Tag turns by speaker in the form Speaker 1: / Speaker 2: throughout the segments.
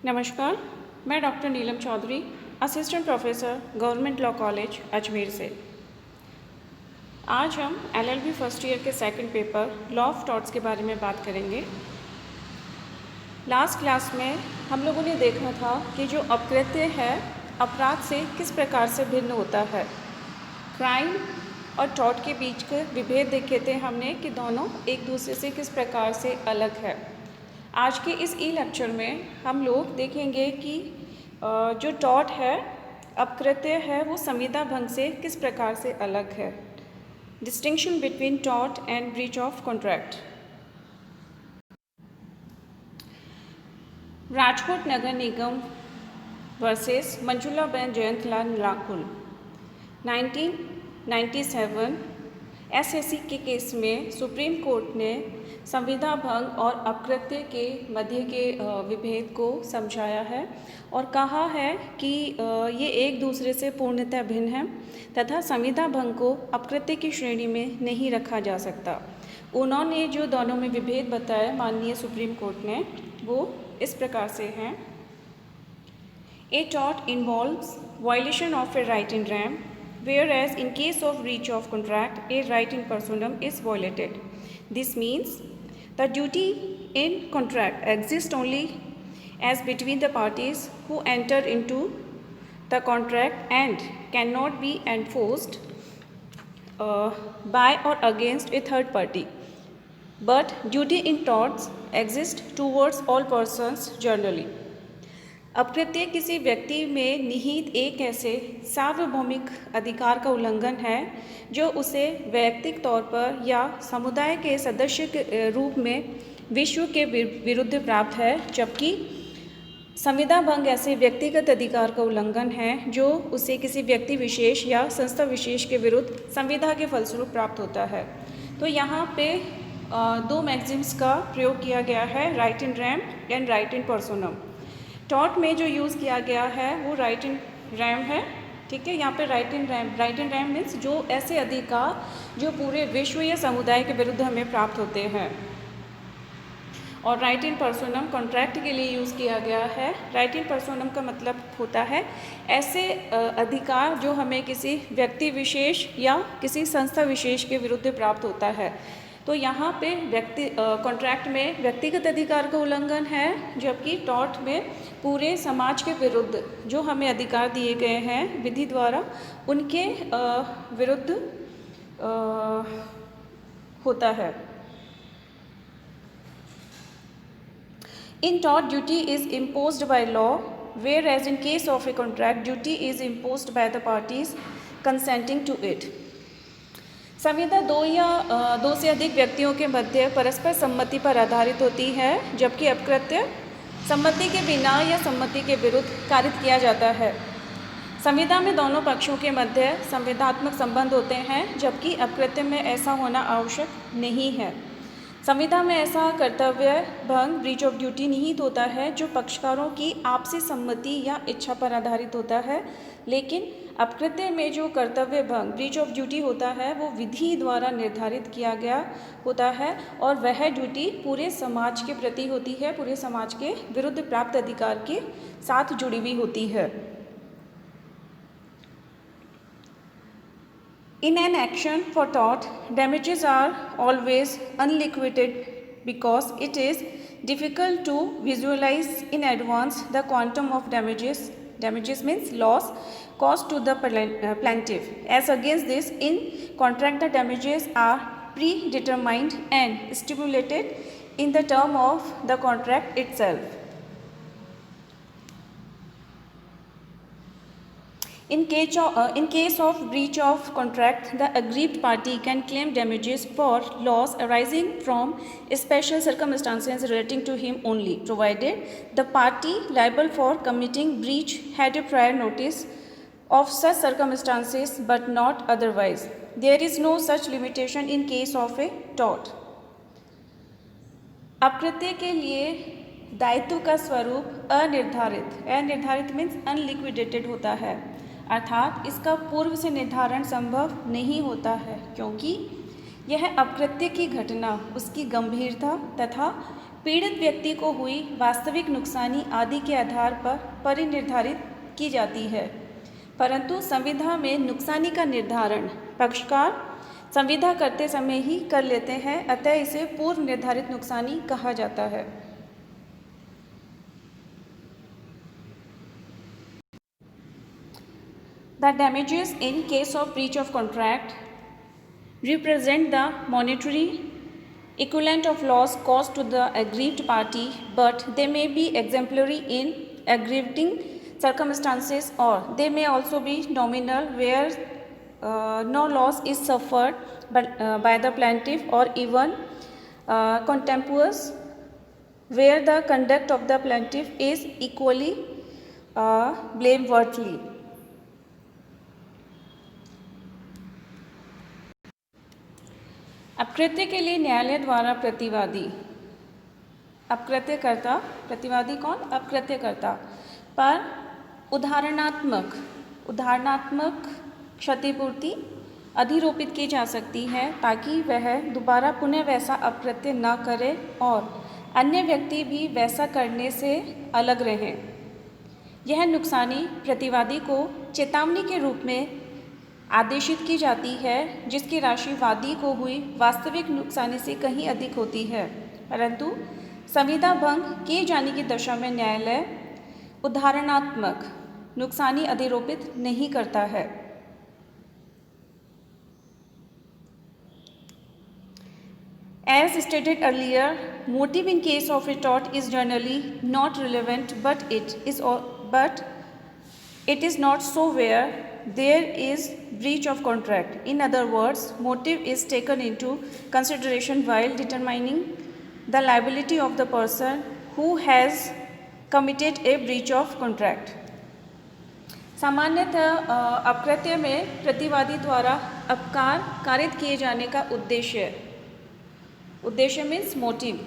Speaker 1: नमस्कार, मैं doctor Neelam Chaudhary, assistant professor, government law college Ajmer से। आज हम एलएलबी फर्स्ट ईयर के second paper law of torts के बारे में बात करेंगे। लास्ट क्लास में हम लोगों ने देखा था कि जो अपकृत्य है अपराध से किस प्रकार से भिन्न होता है। क्राइम और टॉर्ट के बीच के विभेद देखे थे हमने कि दोनों एक दूसरे से किस प्रकार से अलग है। आज के इस ई लेक्चर में हम लोग देखेंगे कि जो टॉर्ट है, अपकृत्य है, वो संविदा भंग से किस प्रकार से अलग है। Distinction between tort and breach of contract. Rajkot Nagar Nigam versus Manjulaben Jayantlal Lakul 1997 SSC के केस में सुप्रीम कोर्ट ने संविदा भंग और अपकृत्य के मध्य के विभेद को समझाया है और कहा है कि ये एक दूसरे से पूर्णतः भिन्न है तथा संविदा भंग को अपकृत्य की श्रेणी में नहीं रखा जा सकता। उन्होंने जो दोनों में विभेद बताया माननीय सुप्रीम कोर्ट ने, वो इस प्रकार से हैं। A tort involves violation of a right in rem, whereas in case of breach of contract, a right in personam is violated. This means the duty in contract exists only as between the parties who enter into the contract and cannot be enforced by or against a third party. But duty in torts exists towards all persons generally. अपकृत्य किसी व्यक्ति में निहित एक ऐसे सार्वभौमिक अधिकार का उल्लंघन है जो उसे वैयक्तिक तौर पर या समुदाय के सदस्य के रूप में विश्व के विरुद्ध प्राप्त है, जबकि संविदा भंग ऐसे व्यक्तिगत अधिकार का उल्लंघन है जो उसे किसी व्यक्ति विशेष या संस्था विशेष के विरुद्ध संविदा के फलस्वरूप प्राप्त होता है। तो यहाँ पे दो मैक्सिम्स का प्रयोग किया गया है, right in rem and right in personam. Tort में जो यूज़ किया गया है वो राइट इन रैम है, ठीक है। यहाँ पे राइट इन रैम मीन्स जो ऐसे अधिकार जो पूरे विश्व या समुदाय के विरुद्ध हमें प्राप्त होते हैं। और राइट इन पर्सोनम कॉन्ट्रैक्ट के लिए यूज़ किया गया है। राइट इन पर्सोनम का मतलब होता है ऐसे अधिकार जो हमें किसी व्यक्ति विशेष या किसी संस्था विशेष के विरुद्ध प्राप्त होता है। तो यहाँ पे कॉन्ट्रैक्ट में व्यक्तिगत अधिकार का उल्लंघन है, जबकि टॉर्ट में पूरे समाज के विरुद्ध जो हमें अधिकार दिए गए हैं विधि द्वारा उनके विरुद्ध होता है। In tort, duty is imposed by law, whereas in case of a contract, duty is imposed by the parties consenting to it. संविदा दो से अधिक व्यक्तियों के मध्य परस्पर सम्मति पर आधारित होती है, जबकि अपकृत्य सम्मति के बिना या सम्मति के विरुद्ध कारित किया जाता है। संविदा में दोनों पक्षों के मध्य संविदात्मक संबंध होते हैं, जबकि अपकृत्य में ऐसा होना आवश्यक नहीं है। संविदा में ऐसा कर्तव्य भंग ब्रीच ऑफ ड्यूटी निहित होता है जो पक्षकारों की आपसी सम्मति या इच्छा पर आधारित होता है, लेकिन अपकृत्य में जो कर्तव्य भंग ब्रीच ऑफ ड्यूटी होता है वो विधि द्वारा निर्धारित किया गया होता है और वह ड्यूटी पूरे समाज के प्रति होती है, पूरे समाज के विरुद्ध प्राप्त अधिकार के साथ जुड़ी हुई होती है। In an action for tort, damages are always unliquidated because it is difficult to visualize in advance the quantum of damages. Damages means loss caused to the plaintiff. As against this, in contract the damages are predetermined and stipulated in the term of the contract itself. In case of breach of contract, the aggrieved party can claim damages for loss arising from special circumstances relating to him only, provided the party liable for committing breach had a prior notice of such circumstances but not otherwise. There is no such limitation in case of a tort. अपकृत्य के लिए दायित्व का स्वरूप अनिर्धारित means unliquidated होता है, अर्थात इसका पूर्व से निर्धारण संभव नहीं होता है, क्योंकि यह अपकृत्य की घटना, उसकी गंभीरता तथा पीड़ित व्यक्ति को हुई वास्तविक नुकसानी आदि के आधार पर परिनिर्धारित की जाती है, परंतु संविदा में नुकसानी का निर्धारण पक्षकार संविदा करते समय ही कर लेते हैं, अतः इसे पूर्व निर्धारित नुकसानी कहा जाता है। The damages in case of breach of contract represent the monetary equivalent of loss caused to the aggrieved party, but they may be exemplary in aggravating circumstances, or they may also be nominal where no loss is suffered by the plaintiff, or even contemptuous where the conduct of the plaintiff is equally blameworthy. अपकृत्य के लिए न्यायालय द्वारा प्रतिवादी अपकृत्यकर्ता प्रतिवादी कौन अपकृत्यकर्ता पर उदाहरणात्मक क्षतिपूर्ति अधिरोपित की जा सकती है ताकि वह दोबारा पुनः वैसा अपकृत्य न करे और अन्य व्यक्ति भी वैसा करने से अलग रहें। यह नुकसानी प्रतिवादी को चेतावनी के रूप में आदेशित की जाती है जिसकी राशि वादी को हुई वास्तविक नुकसानी से कहीं अधिक होती है, परंतु संविदा भंग किए जाने की दशा में न्यायालय उदाहरणात्मक नुकसानी अधिरोपित नहीं करता है। As stated earlier, motive in case of retort is generally not relevant, but it is not so where there is breach of contract. In other words, motive is taken into consideration while determining the liability of the person who has committed a breach of contract. सामान्यतः अपकृत्य में प्रतिवादी द्वारा अपकार कारित किए जाने का उद्देश्य means motive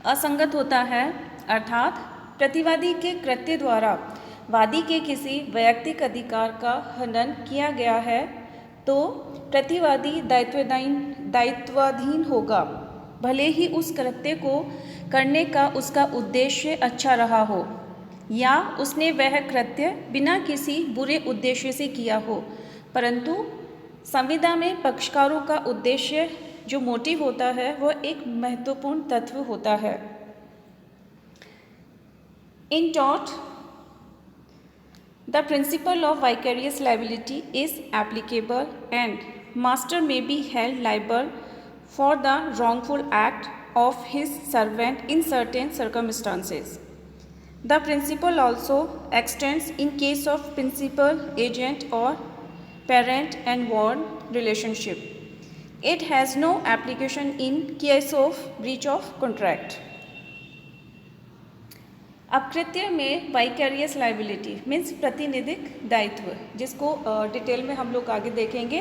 Speaker 1: असंगत होता है, अर्थात प्रतिवादी के कृत्य द्वारा वादी के किसी वैयक्तिक अधिकार का हनन किया गया है तो प्रतिवादी दायित्वाधीन होगा, भले ही उस कृत्य को करने का उसका उद्देश्य अच्छा रहा हो या उसने वह कृत्य बिना किसी बुरे उद्देश्य से किया हो, परंतु संविदा में पक्षकारों का उद्देश्य जो मोटिव होता है वह एक महत्वपूर्ण तत्व होता है। इन tort the principle of vicarious liability is applicable and master may be held liable for the wrongful act of his servant in certain circumstances. The principle also extends in case of principal, agent or parent and ward relationship. It has no application in case of breach of contract. अपकृत्य में vicarious liability means प्रतिनिधिक दायित्व, जिसको detail में हम लोग आगे देखेंगे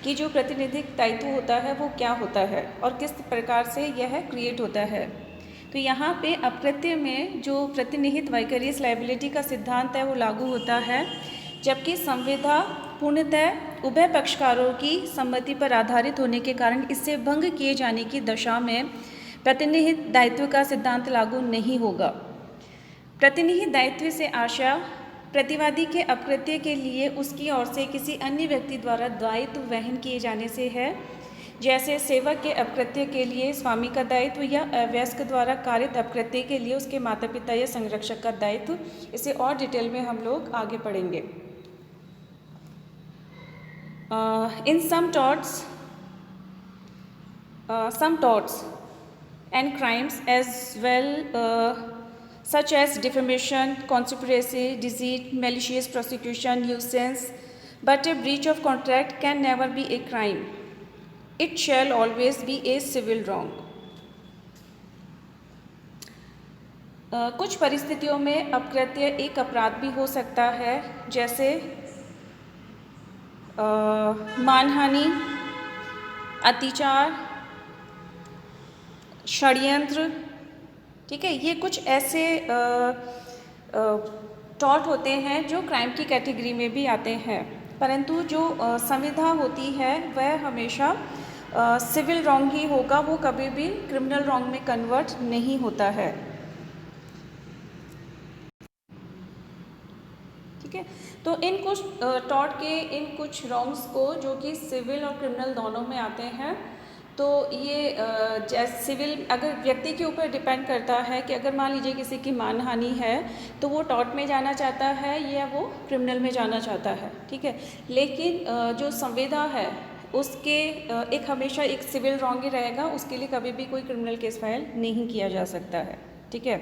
Speaker 1: कि जो प्रतिनिधिक दायित्व होता है वो क्या होता है और किस प्रकार से यह क्रिएट होता है। तो यहाँ पे अपकृत्य में जो प्रतिनिहित वाइकेरियस लाइबिलिटी का सिद्धांत है वो लागू होता है, जबकि संविदा पूर्णतः उभय पक्षकारों की सम्मति पर आधारित होने के कारण इससे भंग किए जाने की दशा में प्रतिनिहित दायित्व का सिद्धांत लागू नहीं होगा। प्रतिनिहित दायित्व से आशा प्रतिवादी के अपकृत्य के लिए उसकी ओर से किसी अन्य व्यक्ति द्वारा दायित्व वहन किए जाने से है, जैसे सेवक के अपकृत्य के लिए स्वामी का दायित्व या अवयस्क द्वारा कारित अपकृत्य के लिए उसके माता पिता या संरक्षक का दायित्व। इसे और डिटेल में हम लोग आगे पढ़ेंगे। इन सम torts and crimes as well such as defamation, conspiracy, deceit, malicious prosecution, nuisance, but a breach of contract can never be a crime. It shall always be a civil wrong. कुछ परिस्थितियों में अपकृत्य एक अपराध भी हो सकता है, जैसे मानहानि, अत्याचार, षड्यंत्र। ठीक है, ये कुछ ऐसे टॉर्ट होते हैं जो क्राइम की कैटेगरी में भी आते हैं, परंतु जो संविदा होती है वह हमेशा सिविल रॉन्ग ही होगा, वो कभी भी क्रिमिनल रॉन्ग में कन्वर्ट नहीं होता है। ठीक है, तो इन कुछ टॉर्ट के इन कुछ रॉन्ग्स को जो कि सिविल और क्रिमिनल दोनों में आते हैं, तो ये सिविल अगर व्यक्ति के ऊपर डिपेंड करता है कि अगर मान लीजिए किसी की मानहानि है तो वो टॉर्ट में जाना चाहता है या वो क्रिमिनल में जाना चाहता है। ठीक है, लेकिन जो संविदा है उसके एक हमेशा एक सिविल रॉन्ग ही रहेगा, उसके लिए कभी भी कोई क्रिमिनल केस फाइल नहीं किया जा सकता है। ठीक है,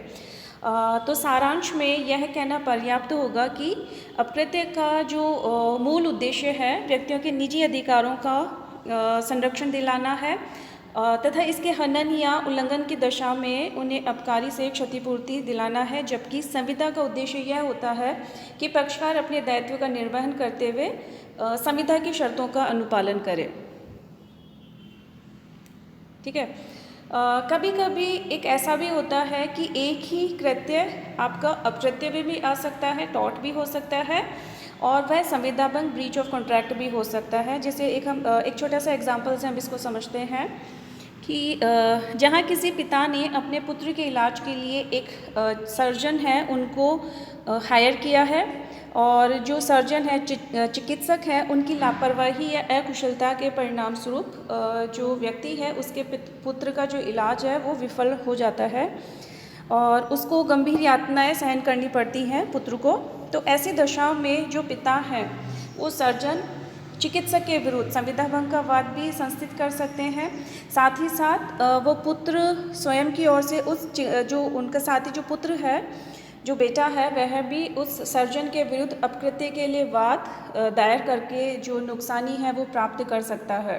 Speaker 1: तो सारांश में यह कहना पर्याप्त होगा कि अपकृत्य का जो मूल उद्देश्य है व्यक्तियों के निजी अधिकारों का संरक्षण दिलाना है तथा इसके हनन या उल्लंघन की दशा में उन्हें अपकारी से क्षतिपूर्ति दिलाना है, जबकि संविदा का उद्देश्य यह होता है कि पक्षकार अपने दायित्व का निर्वहन करते हुए संविदा की शर्तों का अनुपालन करे। ठीक है, कभी कभी एक ऐसा भी होता है कि एक ही कृत्य आपका अपकृत्य भी आ सकता है, टॉर्ट भी हो सकता है और वह संविदा भंग ब्रीच ऑफ कॉन्ट्रैक्ट भी हो सकता है। जैसे एक छोटा सा एग्जांपल से हम इसको समझते हैं कि जहाँ किसी पिता ने अपने पुत्र के इलाज के लिए एक सर्जन है उनको हायर किया है और जो सर्जन है चिकित्सक है उनकी लापरवाही या अकुशलता के परिणाम स्वरूप जो व्यक्ति है उसके पुत्र का जो इलाज है वो विफल हो जाता है और उसको गंभीर यातनाएं सहन करनी पड़ती हैं पुत्र को। तो ऐसी दशा में जो पिता है वो सर्जन चिकित्सक के विरुद्ध संविदा भंग का वाद भी संस्थित कर सकते हैं। साथ ही साथ वो पुत्र स्वयं की ओर से उस जो उनका साथी जो पुत्र है जो बेटा है वह भी उस सर्जन के विरुद्ध अपकृत्य के लिए वाद दायर करके जो नुकसानी है वो प्राप्त कर सकता है।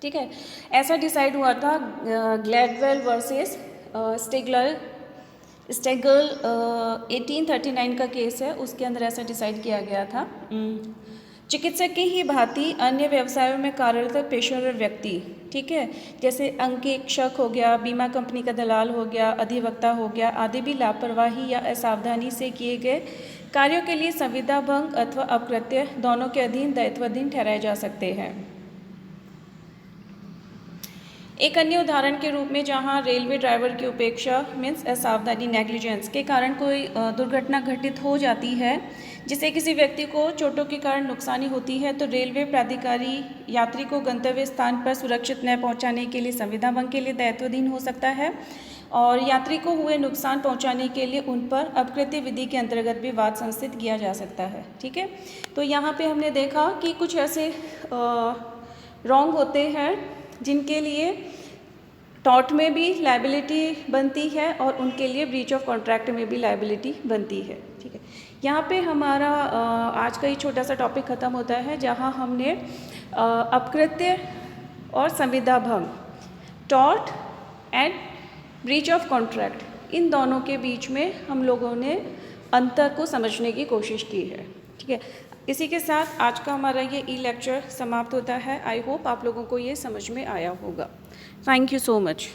Speaker 1: ठीक है, ऐसा डिसाइड हुआ था ग्लैडवेल वर्सेस स्टेगल 1839 का केस है, उसके अंदर ऐसा डिसाइड किया गया था। चिकित्सक की ही भांति अन्य व्यवसायों में कार्यरत पेशेवर व्यक्ति, ठीक है, जैसे अंकेक्षक हो गया, बीमा कंपनी का दलाल हो गया, अधिवक्ता हो गया आदि भी लापरवाही या असावधानी से किए गए कार्यों के लिए संविदा भंग अथवा अपकृत्य दोनों के अधीन दायित्वाधीन ठहराए जा सकते हैं। एक अन्य उदाहरण के रूप में जहां रेलवे ड्राइवर की उपेक्षा मीन्स असावधानी नेग्लिजेंस के कारण कोई दुर्घटना घटित हो जाती है जिससे किसी व्यक्ति को चोटों के कारण नुकसानी होती है, तो रेलवे प्राधिकारी यात्री को गंतव्य स्थान पर सुरक्षित न पहुंचाने के लिए संविदा भंग के लिए दायित्वाधीन हो सकता है और यात्री को हुए नुकसान पहुंचाने के लिए उन पर अपकृत्य विधि के अंतर्गत भी वाद संस्थित किया जा सकता है। ठीक है, तो यहाँ पे हमने देखा कि कुछ ऐसे रॉन्ग होते हैं जिनके लिए टॉर्ट में भी लायबिलिटी बनती है और उनके लिए ब्रीच ऑफ कॉन्ट्रैक्ट में भी लायबिलिटी बनती है। ठीक है, यहाँ पे हमारा आज का ये छोटा सा टॉपिक ख़त्म होता है जहाँ हमने अपकृत्य और संविदा भंग, tort and breach of contract, इन दोनों के बीच में हम लोगों ने अंतर को समझने की कोशिश की है। ठीक है, इसी के साथ आज का हमारा ये लेक्चर समाप्त होता है। आई होप आप लोगों को ये समझ में आया होगा। Thank you so much.